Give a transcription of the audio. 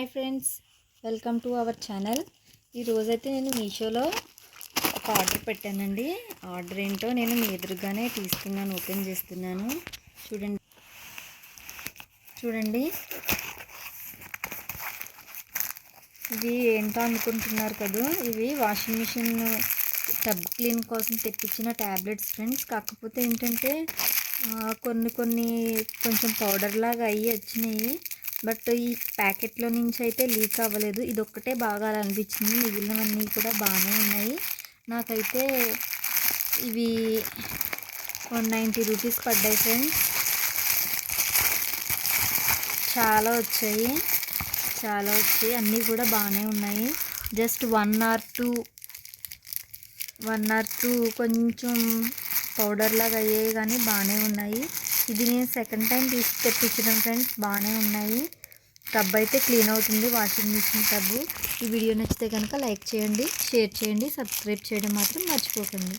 Hi friends, welcome to our channel. ఈరోజైతే నేను మీషోలో ఒక ఆర్డర్ పెట్టానండి. ఆర్డర్ ఏంటో నేను మీ ఎదురుగానే తీసుకున్నాను, ఓపెన్ చేస్తున్నాను. చూడండి ఇది ఏంటో అనుకుంటున్నారు కదా, ఇవి వాషింగ్ మిషన్ టబ్ క్లీన్ కోసం తెప్పించిన ట్యాబ్లెట్స్ ఫ్రెండ్స్. కాకపోతే ఏంటంటే కొన్ని కొంచెం పౌడర్ లాగా అయ్యి వచ్చినాయి. బట్ ఈ ప్యాకెట్లో నుంచి అయితే లీక్ అవ్వలేదు. ఇది ఒక్కటే బాగా అనిపించింది, మిగిలినవన్నీ కూడా బాగానే ఉన్నాయి. నాకైతే ఇవి 190 రూపీస్ పడ్డాయి ఫ్రెండ్స్. చాలా వచ్చాయి, అన్నీ కూడా బాగానే ఉన్నాయి. జస్ట్ 1 or 2 కొంచెం పౌడర్ లాగా అయ్యాయి, కానీ బాగానే ఉన్నాయి. ఇది నేను సెకండ్ టైం తెప్పించడం ఫ్రెండ్స్. బాగానే ఉన్నాయి. టబ్ అయితే క్లీన్ అవుతుంది, వాషింగ్ మిషన్ టబ్. ఈ వీడియో నచ్చితే కనుక లైక్ చేయండి, షేర్ చేయండి, సబ్స్క్రైబ్ చేయడం మాత్రం మర్చిపోకండి.